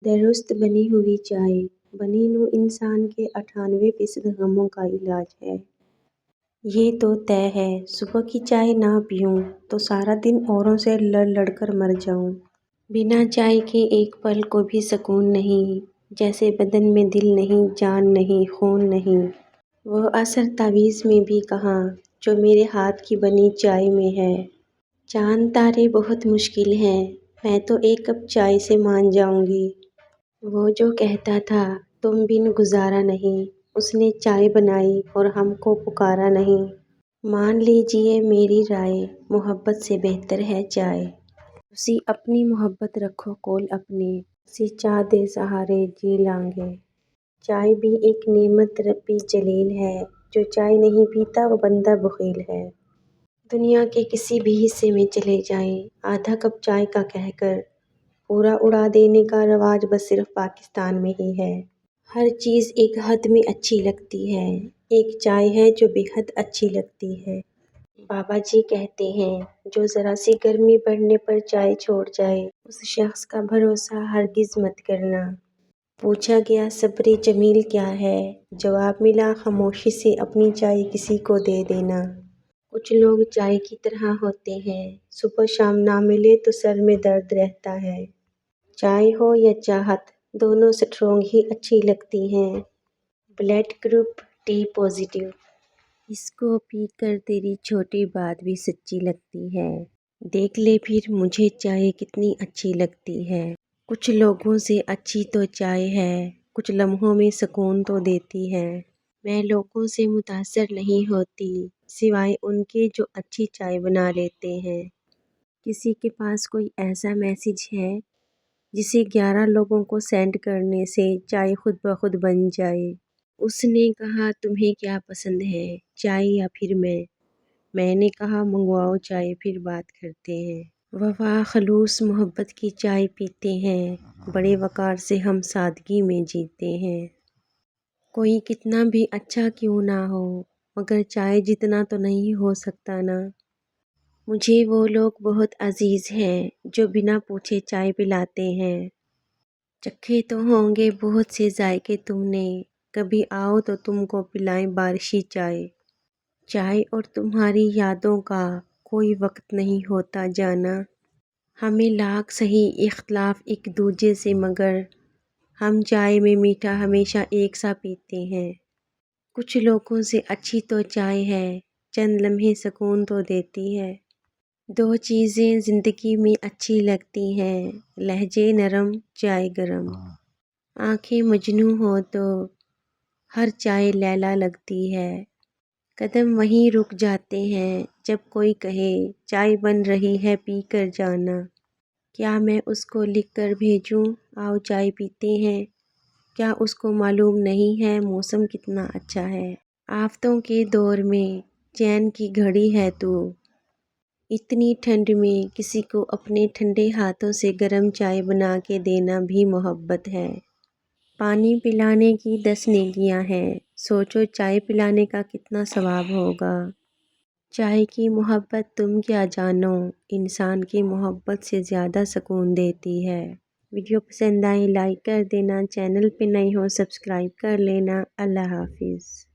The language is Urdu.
درست بنی ہوئی چائے بنی نوع انسان کے 98% غموں کا علاج ہے۔ یہ تو طے ہے صبح کی چائے نہ پیوں تو سارا دن اوروں سے لڑ لڑ کر مر جاؤں۔ بنا چائے کے ایک پل کو بھی سکون نہیں، جیسے بدن میں دل نہیں، جان نہیں، خون نہیں۔ وہ اثر تعویذ میں بھی کہاں جو میرے ہاتھ کی بنی چائے میں ہے۔ چاند تارے بہت مشکل ہیں، میں تو ایک کپ چائے سے مان جاؤں گی۔ وہ جو کہتا تھا تم بن گزارا نہیں، اس نے چائے بنائی اور ہم کو پکارا نہیں۔ مان لیجیے میری رائے، محبت سے بہتر ہے چائے۔ تسی اپنی محبت رکھو کول اپنی، اسی چاہ دے سہارے جی لانگے۔ چائے بھی ایک نعمت ربی جلیل ہے، جو چائے نہیں پیتا وہ بندہ بخیل ہے۔ دنیا کے کسی بھی حصے میں چلے جائیں، آدھا کپ چائے کا کہہ کر پورا اڑا دینے کا رواج بس صرف پاکستان میں ہی ہے۔ ہر چیز ایک حد میں اچھی لگتی ہے، ایک چائے ہے جو بے حد اچھی لگتی ہے۔ بابا جی کہتے ہیں جو ذرا سی گرمی بڑھنے پر چائے چھوڑ جائے اس شخص کا بھروسہ ہرگز مت کرنا۔ پوچھا گیا صبر جمیل کیا ہے، جواب ملا خاموشی سے اپنی چائے کسی کو دے دینا۔ کچھ لوگ چائے کی طرح ہوتے ہیں، صبح شام نہ ملے تو سر میں درد رہتا ہے۔ چائے ہو یا چاہت، دونوں سٹرونگ ہی اچھی لگتی ہیں۔ Blood group T positive. اس کو پی کر تیری چھوٹی بات بھی سچی لگتی ہے، دیکھ لے پھر مجھے چائے کتنی اچھی لگتی ہے۔ کچھ لوگوں سے اچھی تو چائے ہے، کچھ لمحوں میں سکون تو دیتی ہے۔ میں لوگوں سے متاثر نہیں ہوتی سوائے ان کے جو اچھی چائے بنا لیتے ہیں۔ کسی کے پاس کوئی ایسا میسج ہے جسے 11 لوگوں کو سینڈ کرنے سے چائے خود بخود بن جائے۔ اس نے کہا تمہیں کیا پسند ہے، چائے یا پھر میں نے کہا منگواؤ چائے پھر بات کرتے ہیں۔ وفا خلوص محبت کی چائے پیتے ہیں، بڑے وقار سے ہم سادگی میں جیتے ہیں۔ کوئی کتنا بھی اچھا کیوں نہ ہو مگر چائے جتنا تو نہیں ہو سکتا نا۔ مجھے وہ لوگ بہت عزیز ہیں جو بنا پوچھے چائے پلاتے ہیں۔ چکھے تو ہوں گے بہت سے ذائقے تم نے، کبھی آؤ تو تم کو پلائیں بارشی چائے۔ چائے اور تمہاری یادوں کا کوئی وقت نہیں ہوتا جانا۔ ہمیں لاکھ سہی اختلاف ایک دوجے سے مگر ہم چائے میں میٹھا ہمیشہ ایک سا پیتے ہیں۔ کچھ لوگوں سے اچھی تو چائے ہے، چند لمحے سکون تو دیتی ہے۔ دو چیزیں زندگی میں اچھی لگتی ہیں، لہجے نرم چائے گرم۔ آنکھیں مجنوں ہوں تو ہر چائے لیلا لگتی ہے۔ قدم وہیں رک جاتے ہیں جب کوئی کہے چائے بن رہی ہے پی کر جانا۔ کیا میں اس کو لکھ کر بھیجوں آؤ چائے پیتے ہیں، کیا اس کو معلوم نہیں ہے موسم کتنا اچھا ہے۔ آفتوں کے دور میں چین کی گھڑی ہے تو، اتنی ٹھنڈ میں کسی کو اپنے ٹھنڈے ہاتھوں سے گرم چائے بنا کے دینا بھی محبت ہے۔ پانی پلانے کی 10 نیکیاں ہیں، سوچو چائے پلانے کا کتنا ثواب ہوگا۔ چائے کی محبت تم کیا جانو، انسان کی محبت سے زیادہ سکون دیتی ہے۔ ویڈیو پسند آئے لائک کر دینا، چینل پہ نئے ہو سبسکرائب کر لینا۔ اللہ حافظ۔